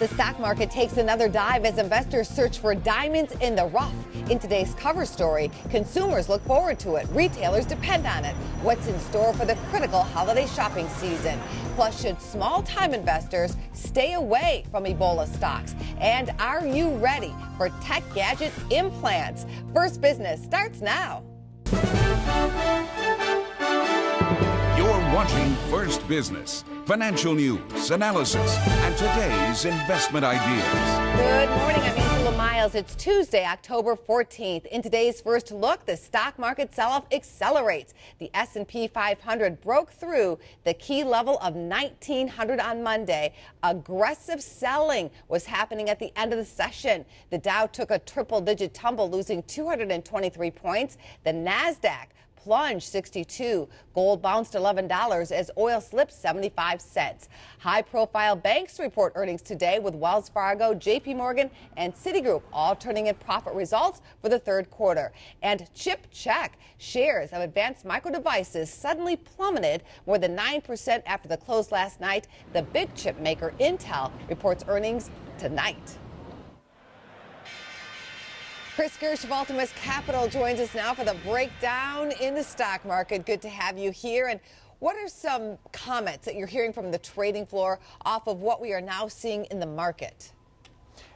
The stock market takes another dive as investors search for diamonds in the rough. In today's cover story, consumers look forward to it. Retailers depend on it. What's in store for the critical holiday shopping season? Plus, should small-time investors stay away from Ebola stocks? And are you ready for tech gadget implants? First Business starts now. You're watching First Business. Financial news, analysis, and today's investment ideas. Good morning. I'm Angela Miles. It's Tuesday, October 14th. In today's first look, the stock market sell-off accelerates. The S&P 500 broke through the key level of 1,900 on Monday. Aggressive selling was happening at the end of the session. The Dow took a triple-digit tumble, losing 223 points. The Nasdaq plunged 62. Gold bounced $11 as oil slipped 75 cents. High-profile banks report earnings today, with Wells Fargo, JP Morgan, and Citigroup all turning in profit results for the third quarter. And chip check. Shares of Advanced Micro Devices suddenly plummeted more than 9% after the close last night. The big chip maker Intel reports earnings tonight. Chris Gersh of Altamus Capital joins us now for the breakdown in the stock market. Good to have you here. And what are some comments that you're hearing from the trading floor off of what we are now seeing in the market?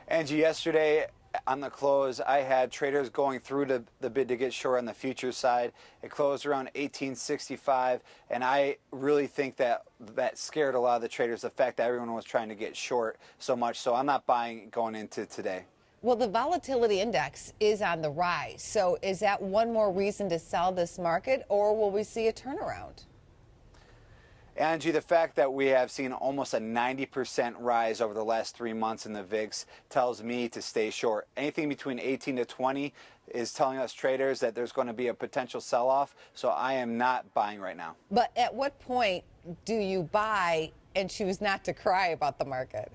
Angie, yesterday on the close, I had traders going through the bid to get short on the futures side. It closed around 1865, and I really think that scared a lot of the traders, the fact that everyone was trying to get short so much. So I'm not buying going into today. Well, the volatility index is on the rise. So is that one more reason to sell this market, or will we see a turnaround? Angie, the fact that we have seen almost a 90% rise over the last 3 months in the VIX tells me to stay short. Anything between 18 to 20 is telling us traders that there's going to be a potential sell-off. So I am not buying right now. But at what point do you buy and choose not to cry about the market?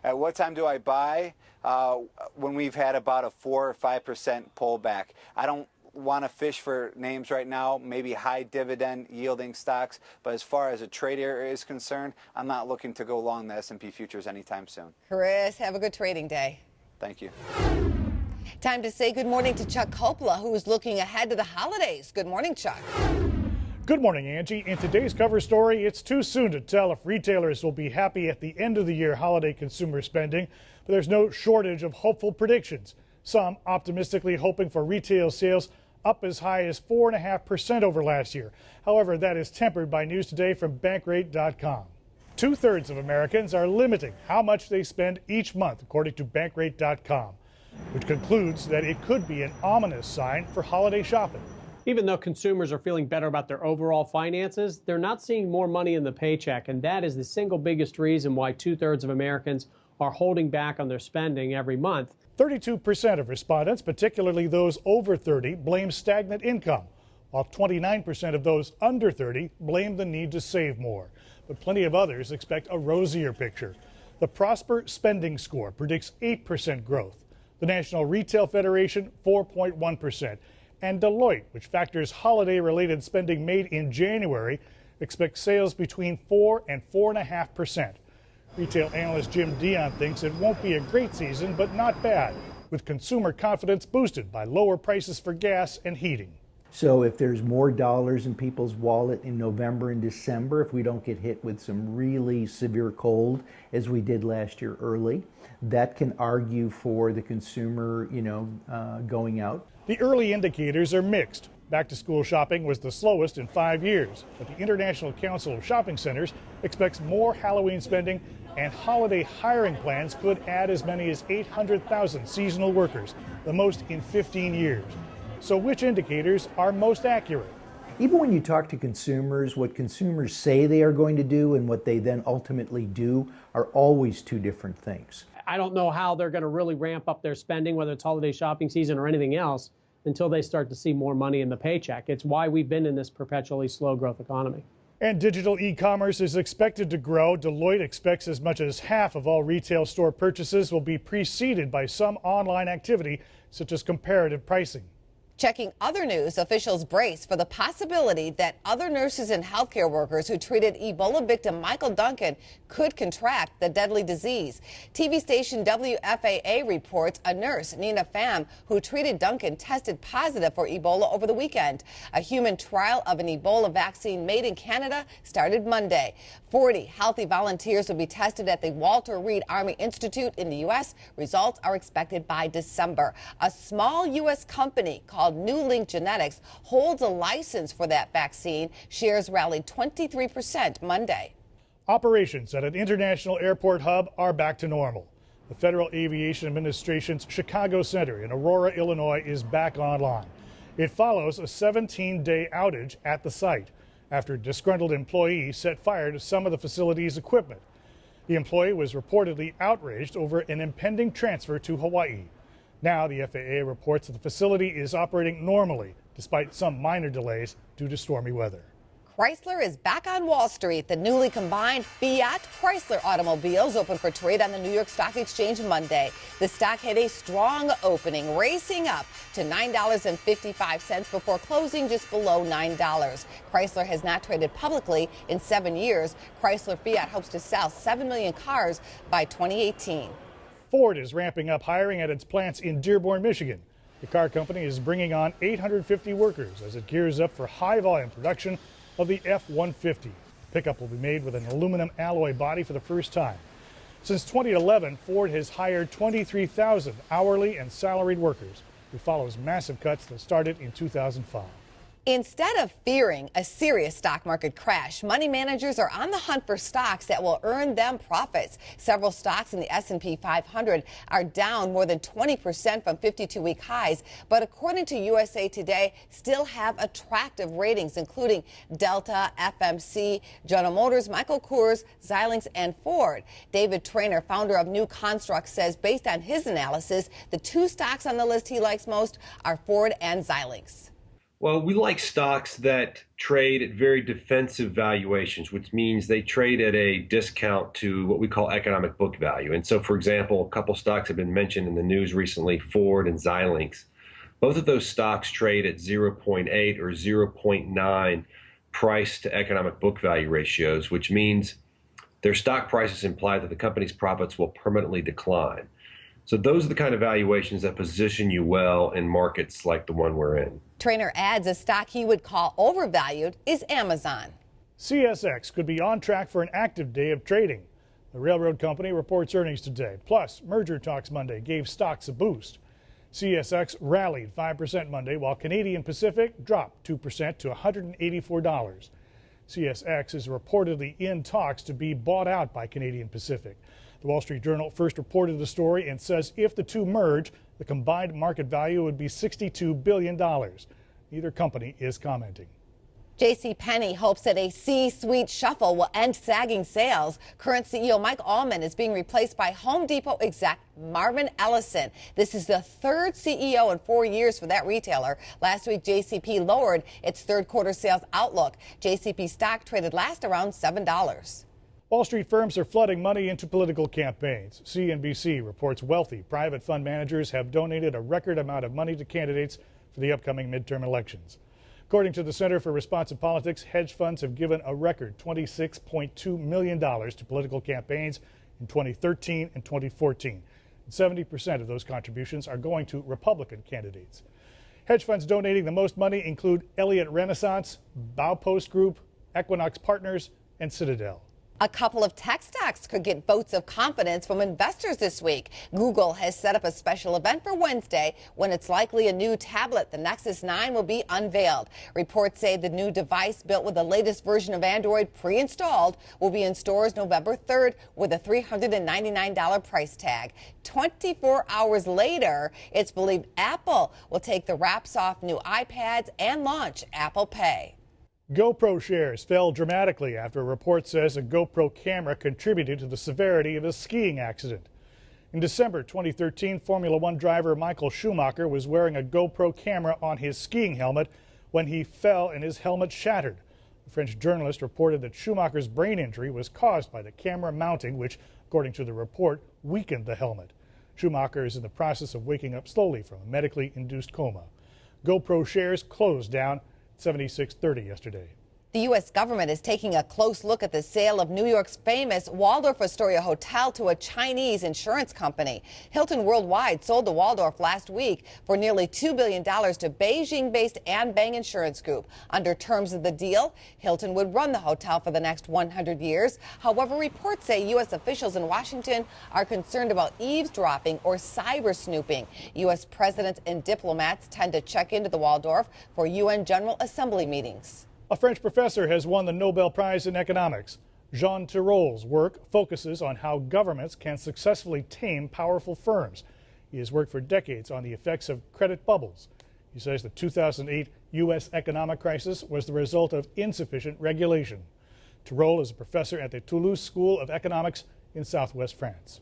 At what time do I buy? When we've had about a 4 or 5% pullback. I don't want to fish for names right now, maybe high dividend yielding stocks. But as far as a trader is concerned, I'm not looking to go long the S&P futures anytime soon. Chris, have a good trading day. Thank you. Time to say good morning to Chuck Coppola, who is looking ahead to the holidays. Good morning, Chuck. Good morning, Angie. In today's cover story, it's too soon to tell if retailers will be happy at the end of the year holiday consumer spending, but there's no shortage of hopeful predictions. Some optimistically hoping for retail sales up as high as 4.5% over last year. However, that is tempered by news today from Bankrate.com. 2/3 of Americans are limiting how much they spend each month, according to Bankrate.com, which concludes that it could be an ominous sign for holiday shopping. Even though consumers are feeling better about their overall finances, they're not seeing more money in the paycheck, and that is the single biggest reason why 2/3 of Americans are holding back on their spending every month. 32% of respondents, particularly those over 30, blame stagnant income, while 29% of those under 30 blame the need to save more. But plenty of others expect a rosier picture. The Prosper Spending Score predicts 8% growth. The National Retail Federation, 4.1%. And Deloitte, which factors holiday-related spending made in January, expects sales between 4 and 4.5%. Retail analyst Jim Dion thinks it won't be a great season, but not bad, with consumer confidence boosted by lower prices for gas and heating. So if there's more dollars in people's wallet in November and December, if we don't get hit with some really severe cold as we did last year early, that can argue for the consumer, going out. The early indicators are mixed. Back-to-school shopping was the slowest in 5 years, but the International Council of Shopping Centers expects more Halloween spending, and holiday hiring plans could add as many as 800,000 seasonal workers, the most in 15 years. So which indicators are most accurate? Even when you talk to consumers, what consumers say they are going to do and what they then ultimately do are always two different things. I don't know how they're going to really ramp up their spending, whether it's holiday shopping season or anything else, until they start to see more money in the paycheck. It's why we've been in this perpetually slow growth economy. And digital e-commerce is expected to grow. Deloitte expects as much as half of all retail store purchases will be preceded by some online activity, such as comparative pricing. Checking other news, officials brace for the possibility that other nurses and healthcare workers who treated Ebola victim Michael Duncan could contract the deadly disease. TV station WFAA reports a nurse, Nina Pham, who treated Duncan tested positive for Ebola over the weekend. A human trial of an Ebola vaccine made in Canada started Monday. 40 healthy volunteers will be tested at the Walter Reed Army Institute in the U.S. Results are expected by December. A small U.S. company called New Link Genetics holds a license for that vaccine. Shares rallied 23% Monday. Operations at an international airport hub are back to normal. The Federal Aviation Administration's Chicago Center in Aurora, Illinois is back online. It follows a 17-day outage at the site after a disgruntled employee set fire to some of the facility's equipment. The employee was reportedly outraged over an impending transfer to Hawaii. Now the FAA reports that the facility is operating normally despite some minor delays due to stormy weather. Chrysler is back on Wall Street. The newly combined Fiat Chrysler automobiles opened for trade on the New York Stock Exchange Monday. The stock had a strong opening, racing up to $9.55 before closing just below $9. Chrysler has not traded publicly in 7 years. Chrysler Fiat hopes to sell 7 million cars by 2018. Ford is ramping up hiring at its plants in Dearborn, Michigan. The car company is bringing on 850 workers as it gears up for high-volume production of the F-150. The pickup will be made with an aluminum alloy body for the first time. Since 2011, Ford has hired 23,000 hourly and salaried workers. It follows massive cuts that started in 2005. Instead of fearing a serious stock market crash, money managers are on the hunt for stocks that will earn them profits. Several stocks in the S&P 500 are down more than 20% from 52-week highs, but according to USA Today, still have attractive ratings, including Delta, FMC, General Motors, Michael Kors, Xilinx, and Ford. David Traynor, founder of New Construct, says based on his analysis, the two stocks on the list he likes most are Ford and Xilinx. Well, we like stocks that trade at very defensive valuations, which means they trade at a discount to what we call economic book value. And so, for example, a couple stocks have been mentioned in the news recently, Ford and Xilinx. Both of those stocks trade at 0.8 or 0.9 price to economic book value ratios, which means their stock prices imply that the company's profits will permanently decline. So those are the kind of valuations that position you well in markets like the one we're in. Traynor adds a stock he would call overvalued is Amazon. CSX could be on track for an active day of trading. The railroad company reports earnings today. Plus, merger talks Monday gave stocks a boost. CSX rallied 5% Monday, while Canadian Pacific dropped 2% to $184. CSX is reportedly in talks to be bought out by Canadian Pacific. The Wall Street Journal first reported the story and says if the two merge, the combined market value would be $62 billion. Neither company is commenting. JCPenney hopes that a C-suite shuffle will end sagging sales. Current CEO Mike Allman is being replaced by Home Depot exec Marvin Ellison. This is the third CEO in 4 years for that retailer. Last week, JCP lowered its third quarter sales outlook. JCP stock traded last around $7. Wall Street firms are flooding money into political campaigns. CNBC reports wealthy private fund managers have donated a record amount of money to candidates for the upcoming midterm elections. According to the Center for Responsive Politics, hedge funds have given a record $26.2 million to political campaigns in 2013 and 2014. And 70% of those contributions are going to Republican candidates. Hedge funds donating the most money include Elliott Renaissance, Baupost Group, Equinox Partners, and Citadel. A couple of tech stocks could get votes of confidence from investors this week. Google has set up a special event for Wednesday when it's likely a new tablet, the Nexus 9, will be unveiled. Reports say the new device, built with the latest version of Android pre-installed, will be in stores November 3rd with a $399 price tag. 24 hours later, it's believed Apple will take the wraps off new iPads and launch Apple Pay. GoPro shares fell dramatically after a report says a GoPro camera contributed to the severity of a skiing accident. In December 2013, Formula One driver Michael Schumacher was wearing a GoPro camera on his skiing helmet when he fell and his helmet shattered. A French journalist reported that Schumacher's brain injury was caused by the camera mounting, which, according to the report, weakened the helmet. Schumacher is in the process of waking up slowly from a medically induced coma. GoPro shares closed down 76.30 yesterday. The U.S. government is taking a close look at the sale of New York's famous Waldorf Astoria Hotel to a Chinese insurance company. Hilton Worldwide sold the Waldorf last week for nearly $2 billion to Beijing-based Anbang Insurance Group. Under terms of the deal, Hilton would run the hotel for the next 100 years. However, reports say U.S. officials in Washington are concerned about eavesdropping or cyber snooping. U.S. presidents and diplomats tend to check into the Waldorf for UN General Assembly meetings. A French professor has won the Nobel Prize in economics. Jean Tirol's work focuses on how governments can successfully tame powerful firms. He has worked for decades on the effects of credit bubbles. He says the 2008 U.S. economic crisis was the result of insufficient regulation. Tirol is a professor at the Toulouse School of Economics in southwest France.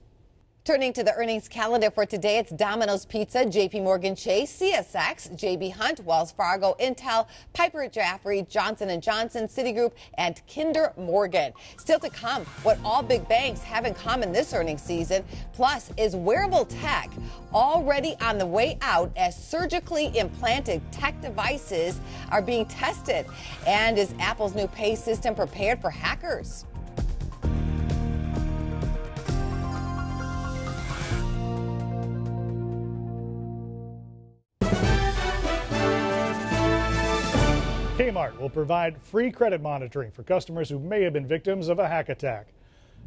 Turning to the earnings calendar for today, it's Domino's Pizza, JP Morgan Chase, CSX, JB Hunt, Wells Fargo, Intel, Piper Jaffray, Johnson & Johnson, Citigroup, and Kinder Morgan. Still to come, what all big banks have in common this earnings season, plus is wearable tech already on the way out as surgically implanted tech devices are being tested? And is Apple's new pay system prepared for hackers? Kmart will provide free credit monitoring for customers who may have been victims of a hack attack.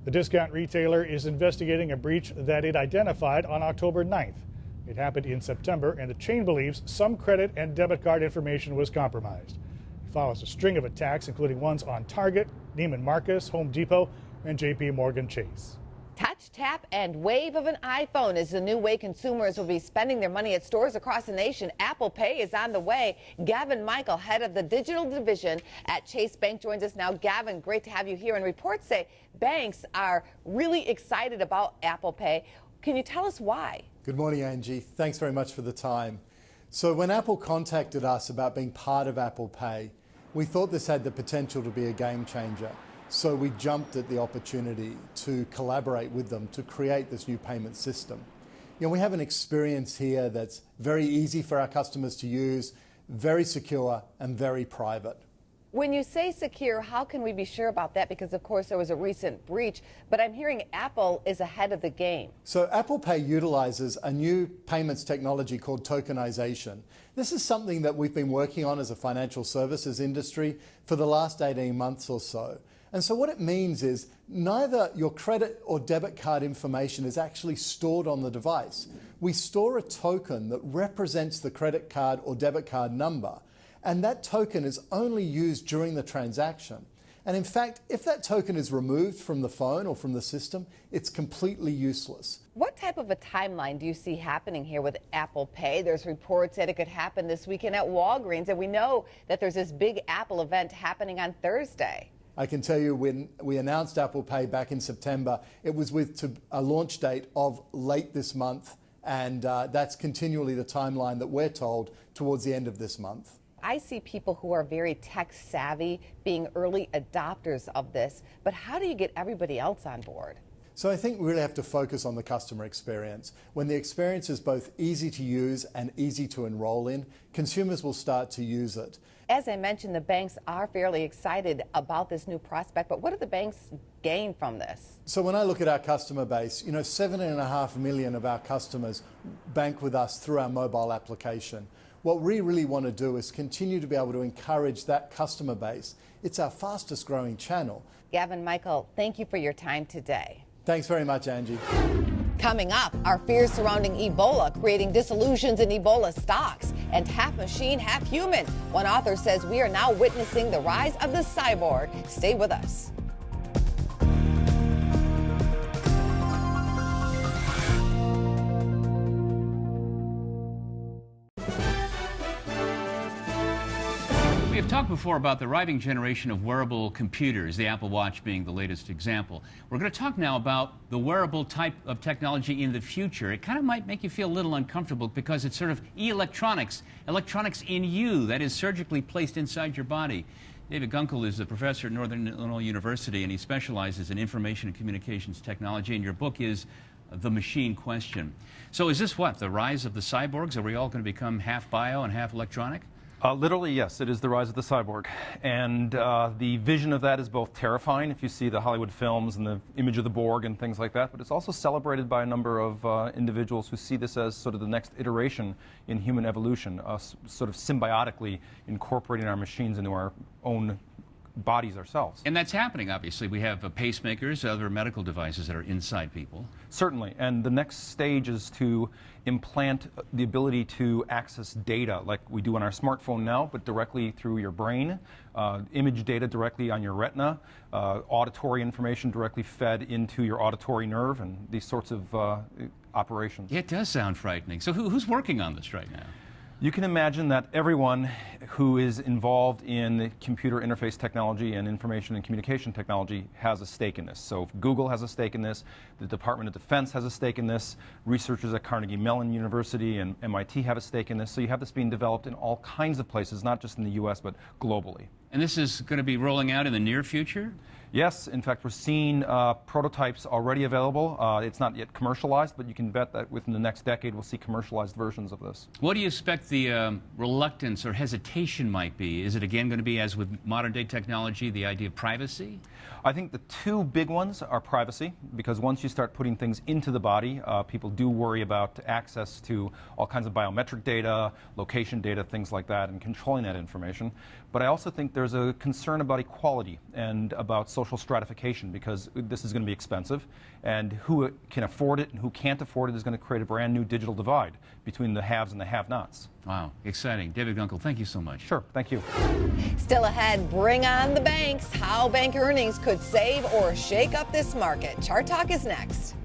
The discount retailer is investigating a breach that it identified on October 9th. It happened in September, and the chain believes some credit and debit card information was compromised. It follows a string of attacks, including ones on Target, Neiman Marcus, Home Depot, and JP Morgan Chase. Touch, tap, and wave of an iPhone is the new way consumers will be spending their money at stores across the nation. Apple Pay is on the way. Gavin Michael, head of the digital division at Chase Bank, joins us now. Gavin, great to have you here. And reports say banks are really excited about Apple Pay. Can you tell us why? Good morning, Angie. Thanks very much for the time. So when Apple contacted us about being part of Apple Pay, we thought this had the potential to be a game changer. So we jumped at the opportunity to collaborate with them to create this new payment system. You know, we have an experience here that's very easy for our customers to use, very secure and very private. When you say secure, how can we be sure about that? Because, of course, there was a recent breach, but I'm hearing Apple is ahead of the game. So Apple Pay utilizes a new payments technology called tokenization. This is something that we've been working on as a financial services industry for the last 18 months or so. And so what it means is neither your credit or debit card information is actually stored on the device. We store a token that represents the credit card or debit card number, and that token is only used during the transaction. And in fact, if that token is removed from the phone or from the system, it's completely useless. What type of a timeline do you see happening here with Apple Pay? There's reports that it could happen this weekend at Walgreens, and we know that there's this big Apple event happening on Thursday. I can tell you when we announced Apple Pay back in September, it was with a launch date of late this month, and that's continually the timeline that we're told towards the end of this month. I see people who are very tech savvy being early adopters of this, but how do you get everybody else on board? So I think we really have to focus on the customer experience. When the experience is both easy to use and easy to enroll in, consumers will start to use it. As I mentioned, the banks are fairly excited about this new prospect, but what do the banks gain from this? So when I look at our customer base, 7.5 million of our customers bank with us through our mobile application. What we really want to do is continue to be able to encourage that customer base. It's our fastest growing channel. Gavin Michael, thank you for your time today. Thanks very much, Angie. Coming up, our fears surrounding Ebola, creating disillusions in Ebola stocks, and half machine, half human. One author says we are now witnessing the rise of the cyborg. Stay with us. We have talked before about the arriving generation of wearable computers, the Apple Watch being the latest example. We're going to talk now about the wearable type of technology in the future. It kind of might make you feel a little uncomfortable because it's sort of electronics in you, that is surgically placed inside your body. David Gunkel is a professor at Northern Illinois University, and he specializes in information and communications technology, and your book is the machine question. So is this what, the rise of the cyborgs? Are we all going to become half bio and half electronic? Literally, yes, it is the rise of the cyborg. And the vision of that is both terrifying if you see the Hollywood films and the image of the Borg and things like that, but it's also celebrated by a number of individuals who see this as sort of the next iteration in human evolution, us sort of symbiotically incorporating our machines into our own bodies ourselves. And that's happening, obviously. We have pacemakers, other medical devices that are inside people. Certainly, and the next stage is to implant the ability to access data like we do on our smartphone now, but directly through your brain, image data directly on your retina, auditory information directly fed into your auditory nerve, and these sorts of operations. It does sound frightening. So who's working on this right now? You can imagine that everyone who is involved in computer interface technology and information and communication technology has a stake in this. So Google has a stake in this, the Department of Defense has a stake in this, researchers at Carnegie Mellon University and MIT have a stake in this. So you have this being developed in all kinds of places, not just in the US, but globally. And this is going to be rolling out in the near future? Yes, in fact, we're seeing prototypes already available. It's not yet commercialized, but you can bet that within the next decade we'll see commercialized versions of this. What do you expect the reluctance or hesitation might be? Is it again going to be, as with modern day technology, the idea of privacy? I think the two big ones are privacy, because once you start putting things into the body, people do worry about access to all kinds of biometric data, location data, things like that, and controlling that information. But I also think there's a concern about equality and about social stratification, because this is going to be expensive, and who can afford it and who can't afford it is going to create a brand new digital divide between the haves and the have-nots. Wow, exciting. David Gunkel, thank you so much. Sure, thank you. Still ahead, bring on the banks. How bank earnings could save or shake up this market. Chart Talk is next.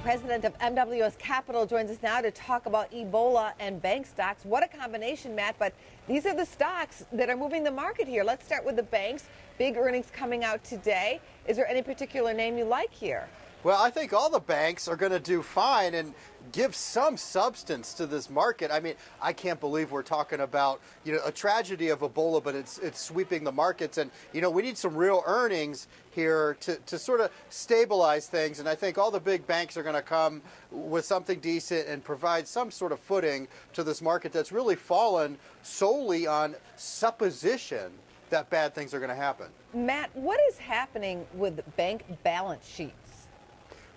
President of MWS Capital joins us now to talk about Ebola and bank stocks. What a combination, Matt, but these are the stocks that are moving the market here. Let's start with the banks. Big earnings coming out today. Is there any particular name you like here? Well, I think all the banks are going to do fine and give some substance to this market. I mean, I can't believe we're talking about, a tragedy of Ebola, but it's sweeping the markets. And, we need some real earnings here to sort of stabilize things. And I think all the big banks are going to come with something decent and provide some sort of footing to this market that's really fallen solely on supposition that bad things are going to happen. Matt, what is happening with bank balance sheets?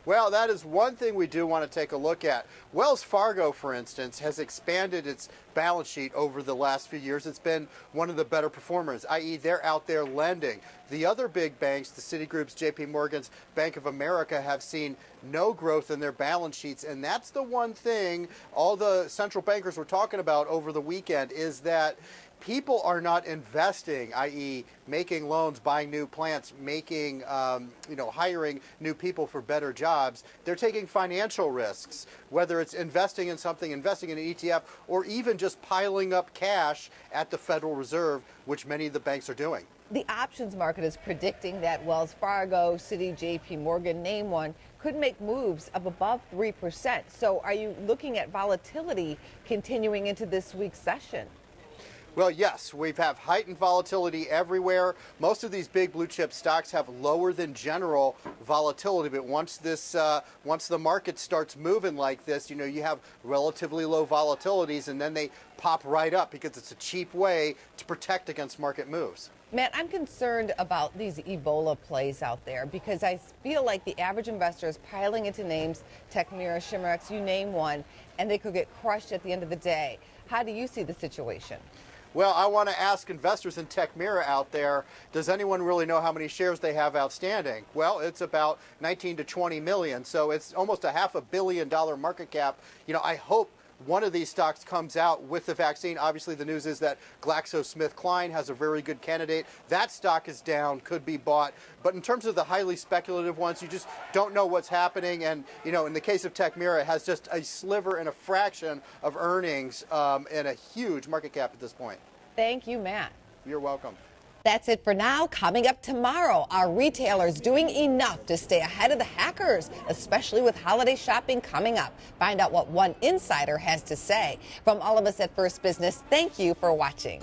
Well, that is one thing we do want to take a look at. Wells Fargo, for instance, has expanded its balance sheet over the last few years. It's been one of the better performers, i.e. they're out there lending. The other big banks, the Citigroups, JP Morgan's, Bank of America, have seen no growth in their balance sheets. And that's the one thing all the central bankers were talking about over the weekend, is that people are not investing, i.e. making loans, buying new plants, making, hiring new people for better jobs. They're taking financial risks, whether it's investing in something, investing in an ETF, or even just piling up cash at the Federal Reserve, which many of the banks are doing. The options market is predicting that Wells Fargo, Citi, JP Morgan, name one, could make moves of above 3%. So are you looking at volatility continuing into this week's session? Well, yes, we have heightened volatility everywhere. Most of these big blue chip stocks have lower than general volatility, but once the market starts moving like this, you have relatively low volatilities, and then they pop right up because it's a cheap way to protect against market moves. Matt, I'm concerned about these Ebola plays out there because I feel like the average investor is piling into names, Techmira, Chimerex, you name one, and they could get crushed at the end of the day. How do you see the situation? Well, I want to ask investors in Techmira out there, does anyone really know how many shares they have outstanding? Well, it's about 19 to 20 million, so it's almost a $500 million market cap. I hope one of these stocks comes out with the vaccine. Obviously, the news is that GlaxoSmithKline has a very good candidate. That stock is down, could be bought. But in terms of the highly speculative ones, you just don't know what's happening. And, in the case of Techmira, it has just a sliver and a fraction of earnings and a huge market cap at this point. Thank you, Matt. You're welcome. That's it for now. Coming up tomorrow, are retailers doing enough to stay ahead of the hackers, especially with holiday shopping coming up? Find out what one insider has to say. From all of us at First Business, thank you for watching.